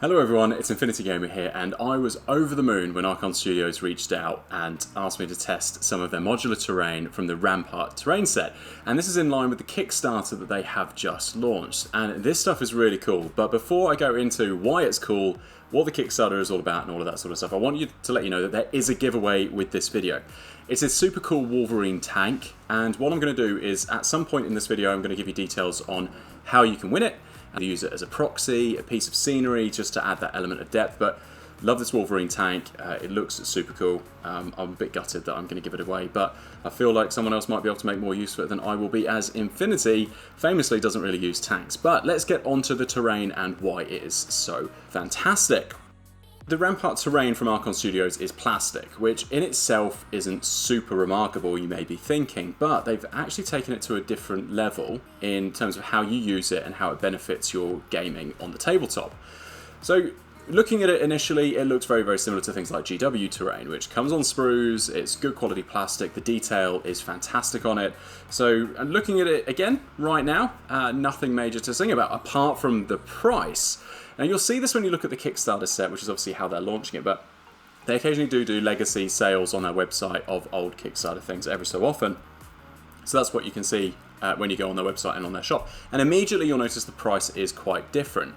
Hello everyone, it's Infinity Gamer here, and I was over the moon when Archon Studios reached out and asked me to test some of their modular terrain from the Rampart terrain set. And this is in line with the Kickstarter that they have just launched. And this stuff is really cool, but before I go into why it's cool, what the Kickstarter is all about and all of that sort of stuff, I want you to let you know that there is a giveaway with this video. It's a super cool Wolverine Tank, and what I'm going to do is, at some point in this video, I'm going to give you details on how you can win it, and use it as a proxy, a piece of scenery, just to add that element of depth. But love this Wolverine Tank, it looks super cool. I'm a bit gutted that I'm going to give it away, but I feel like someone else might be able to make more use of it than I will be, as Infinity famously doesn't really use tanks. But let's get onto the terrain and why it is so fantastic. The Rampart terrain from Archon Studios is plastic, which in itself isn't super remarkable, you may be thinking, but they've actually taken it to a different level in terms of how you use it and how it benefits your gaming on the tabletop. So, looking at it initially, it looks very, very similar to things like GW terrain, which comes on sprues, it's good quality plastic, the detail is fantastic on it. So, looking at it again, right now, nothing major to sing about, apart from the price. Now you'll see this when you look at the Kickstarter set, which is obviously how they're launching it, but they occasionally do legacy sales on their website of old Kickstarter things every so often. So that's what you can see when you go on their website and on their shop. And immediately you'll notice the price is quite different.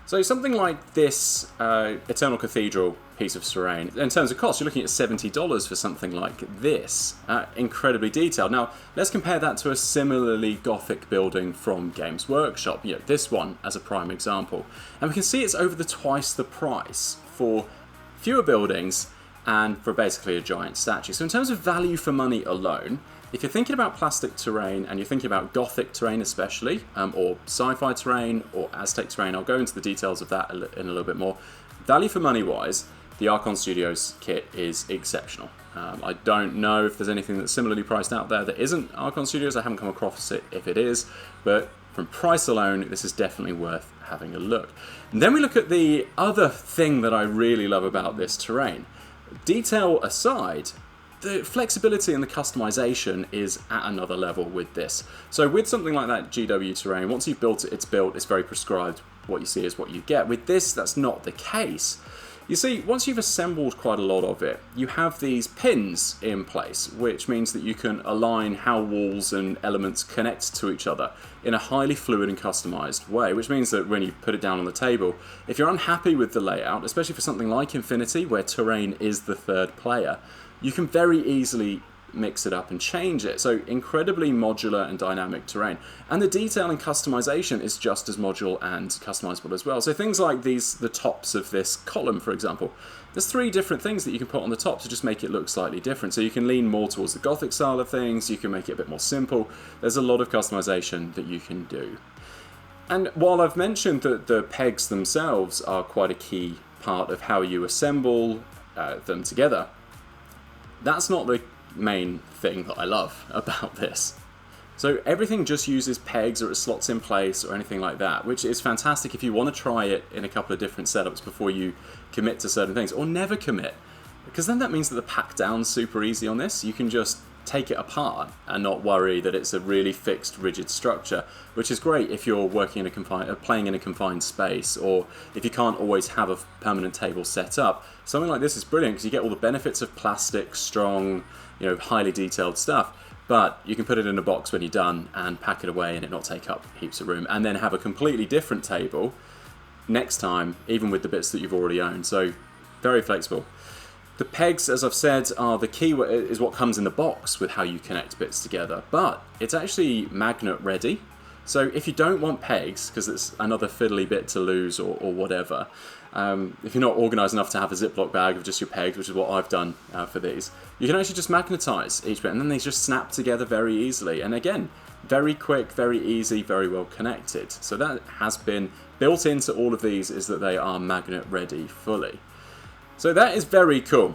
So something like this Eternal Cathedral piece of terrain, in terms of cost, you're looking at $70 for something like this. Incredibly detailed. Now, let's compare that to a similarly gothic building from Games Workshop. You know, this one as a prime example. And we can see it's over twice the price for fewer buildings and for basically a giant statue. So in terms of value for money alone, if you're thinking about plastic terrain and you're thinking about gothic terrain especially, or sci-fi terrain or Aztec terrain, I'll go into the details of that in a little bit more. Value for money wise, the Archon Studios kit is exceptional. I don't know if there's anything that's similarly priced out there that isn't Archon Studios. I haven't come across it if it is, but from price alone, this is definitely worth having a look. And then we look at the other thing that I really love about this terrain. Detail aside, the flexibility and the customization is at another level with this. So with something like that GW terrain, once you've built it, it's built, it's very prescribed, what you see is what you get. With this, that's not the case. You see, once you've assembled quite a lot of it, you have these pins in place, which means that you can align how walls and elements connect to each other in a highly fluid and customized way, which means that when you put it down on the table, if you're unhappy with the layout, especially for something like Infinity, where terrain is the third player, you can very easily mix it up and change it. So incredibly modular and dynamic terrain. And the detail and customization is just as modular and customizable as well. So things like these, the tops of this column, for example, there's 3 different things that you can put on the top to just make it look slightly different. So you can lean more towards the Gothic style of things, you can make it a bit more simple. There's a lot of customization that you can do. And while I've mentioned that the pegs themselves are quite a key part of how you assemble them together, that's not the main thing that I love about this. So everything just uses pegs or it slots in place or anything like that, which is fantastic if you want to try it in a couple of different setups before you commit to certain things, or never commit, because then that means that the pack down's super easy on this. You can just take it apart and not worry that it's a really fixed, rigid structure, which is great if you're working in a playing in a confined space, or if you can't always have a permanent table set up. Something like this is brilliant because you get all the benefits of plastic, strong, highly detailed stuff, but you can put it in a box when you're done and pack it away and it not take up heaps of room, and then have a completely different table next time, even with the bits that you've already owned. So very flexible. The pegs, as I've said, are the key, is what comes in the box with how you connect bits together, but it's actually magnet ready. So if you don't want pegs, because it's another fiddly bit to lose or whatever, if you're not organised enough to have a Ziploc bag of just your pegs, which is what I've done for these, you can actually just magnetise each bit, and then they just snap together very easily. And again, very quick, very easy, very well connected. So that has been built into all of these, is that they are magnet ready fully. So that is very cool.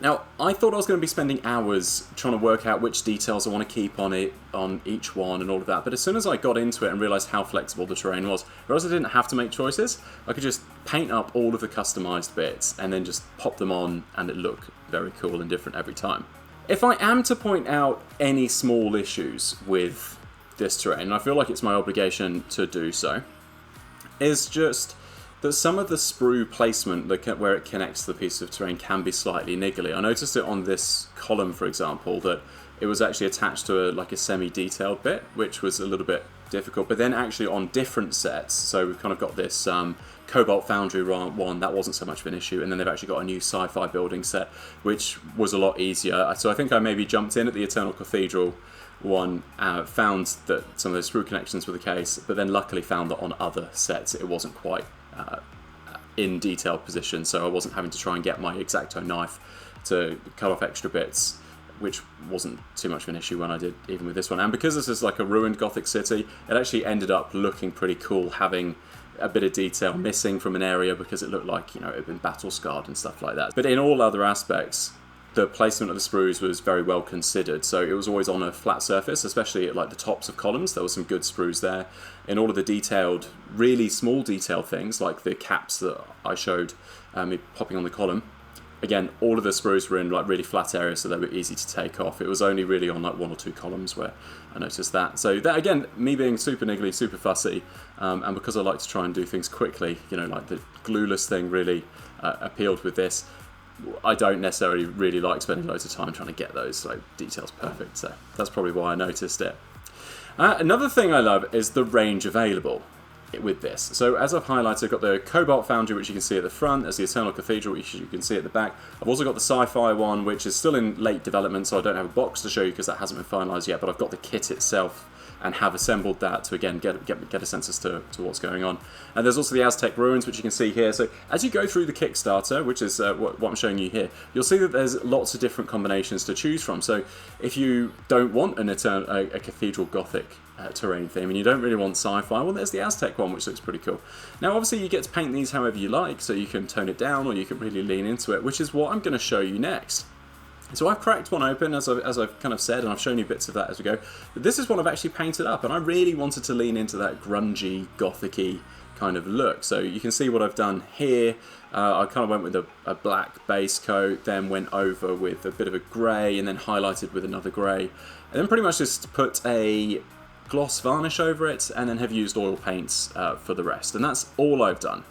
Now, I thought I was going to be spending hours trying to work out which details I want to keep on it, on each one and all of that, but as soon as I got into it and realised how flexible the terrain was, I realised I didn't have to make choices. I could just paint up all of the customised bits and then just pop them on, and it looked very cool and different every time. If I am to point out any small issues with this terrain, and I feel like it's my obligation to do so, is just that some of the sprue placement, where it connects to the piece of terrain, can be slightly niggly. I noticed it on this column, for example, that it was actually attached to a semi-detailed bit, which was a little bit difficult. But then actually on different sets, so we've kind of got this Cobalt Foundry one, that wasn't so much of an issue, and then they've actually got a new sci-fi building set, which was a lot easier. So I think I maybe jumped in at the Eternal Cathedral one, found that some of those sprue connections were the case, but then luckily found that on other sets it wasn't quite in detailed position, so I wasn't having to try and get my X-Acto knife to cut off extra bits, which wasn't too much of an issue when I did even with this one. And because this is like a ruined Gothic city, it actually ended up looking pretty cool, having a bit of detail missing from an area because it looked like, it had been battle scarred and stuff like that. But in all other aspects, the placement of the sprues was very well considered. So it was always on a flat surface, especially at like the tops of columns. There were some good sprues there. In all of the detailed, really small detailed things, like the caps that I showed me popping on the column, again, all of the sprues were in like really flat areas, so they were easy to take off. It was only really on like 1 or 2 columns where I noticed that. So that, again, me being super niggly, super fussy, and because I like to try and do things quickly, like the glueless thing really appealed with this. I don't necessarily really like spending loads of time trying to get those details perfect, so that's probably why I noticed it. Another thing I love is the range available with this. So as I've highlighted, I've got the Cobalt Foundry, which you can see at the front. There's the Eternal Cathedral, which you can see at the back. I've also got the Sci-Fi one, which is still in late development, so I don't have a box to show you because that hasn't been finalised yet, but I've got the kit itself and have assembled that to, again, get a sense as to what's going on. And there's also the Aztec Ruins, which you can see here. So as you go through the Kickstarter, which is what I'm showing you here, you'll see that there's lots of different combinations to choose from. So if you don't want a Cathedral Gothic terrain theme and you don't really want sci-fi, well, there's the Aztec one, which looks pretty cool. Now, obviously, you get to paint these however you like, so you can tone it down or you can really lean into it, which is what I'm going to show you next. So I've cracked one open, as I've kind of said, and I've shown you bits of that as we go. But this is one I've actually painted up, and I really wanted to lean into that grungy, gothic-y kind of look. So you can see what I've done here. I kind of went with a black base coat, then went over with a bit of a grey, and then highlighted with another grey. And then pretty much just put a gloss varnish over it, and then have used oil paints for the rest. And that's all I've done.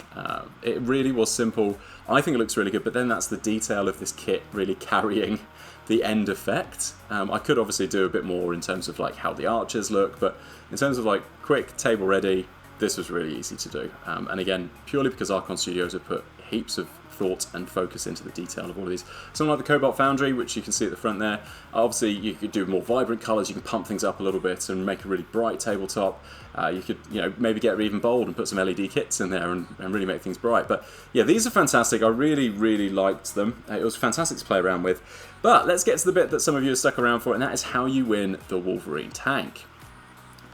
It really was simple. I think it looks really good, but then that's the detail of this kit really carrying the end effect. I could obviously do a bit more in terms of how the archers look, but in terms of quick table ready, this was really easy to do. And again, purely because Archon Studios have put heaps of thought and focus into the detail of all of these. Something like the Cobalt Foundry, which you can see at the front there. Obviously, you could do more vibrant colours. You can pump things up a little bit and make a really bright tabletop. You could, maybe get even bold and put some LED kits in there and really make things bright. But yeah, these are fantastic. I really, really liked them. It was fantastic to play around with. But let's get to the bit that some of you have stuck around for, and that is how you win the Wolverine Tank.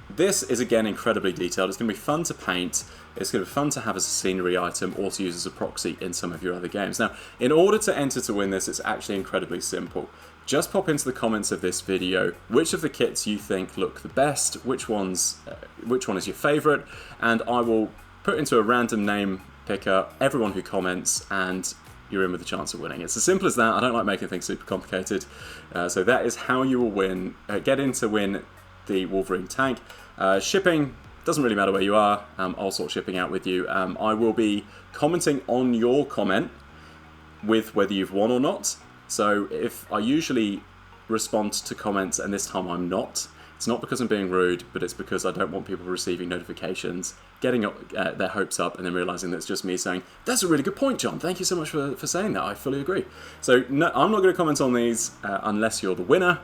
This is, again, incredibly detailed. It's going to be fun to paint. It's going to be fun to have as a scenery item or to use as a proxy in some of your other games. Now, in order to enter to win this, it's actually incredibly simple. Just pop into the comments of this video which of the kits you think look the best, which one is your favourite, and I will put into a random name picker everyone who comments, and you're in with a chance of winning. It's as simple as that. I don't like making things super complicated. So that is how you will win. Get in to win the Wolverine Tank. Shipping doesn't really matter where you are. I'll sort shipping out with you. I will be commenting on your comment with whether you've won or not. So if I usually respond to comments and this time I'm not, it's not because I'm being rude, but it's because I don't want people receiving notifications, getting their hopes up, and then realising that it's just me saying, that's a really good point, John. Thank you so much for saying that. I fully agree. So no, I'm not going to comment on these unless you're the winner.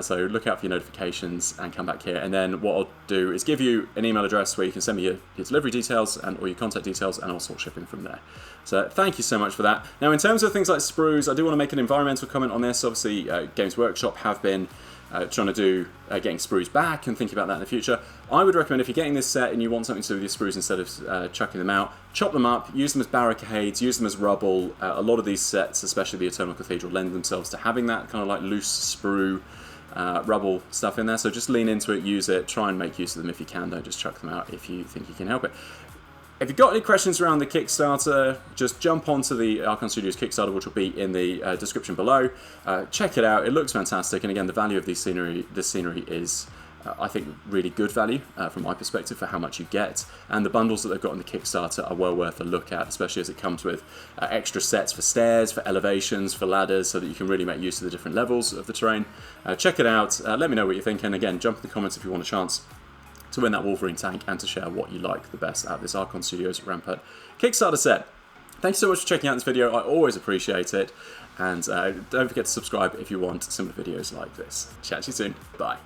So look out for your notifications and come back here. And then what I'll do is give you an email address where you can send me your delivery details or your contact details, and I'll sort shipping from there. So thank you so much for that. Now, in terms of things like sprues, I do want to make an environmental comment on this. Obviously, Games Workshop have been trying to do getting sprues back and thinking about that in the future. I would recommend, if you're getting this set and you want something to do with your sprues instead of chucking them out, chop them up, use them as barricades, use them as rubble. A lot of these sets, especially the Eternal Cathedral, lend themselves to having that kind of loose sprue rubble stuff in there. So just lean into it, use it, try and make use of them if you can. Don't just chuck them out if you think you can help it. If you've got any questions around the Kickstarter, just jump onto the Archon Studios Kickstarter, which will be in the description below. Check it out. It looks fantastic, and again, the value of this scenery is I think really good value from my perspective for how much you get, and the bundles that they've got on the Kickstarter are well worth a look at, especially as it comes with extra sets for stairs, for elevations, for ladders, so that you can really make use of the different levels of the terrain. Check it out, let me know what you think, and again, jump in the comments if you want a chance to win that Wolverine Tank and to share what you like the best out of this Archon Studios Rampart Kickstarter set. Thanks so much for checking out this video, I always appreciate it, and don't forget to subscribe if you want similar videos like this. Chat to you soon, bye.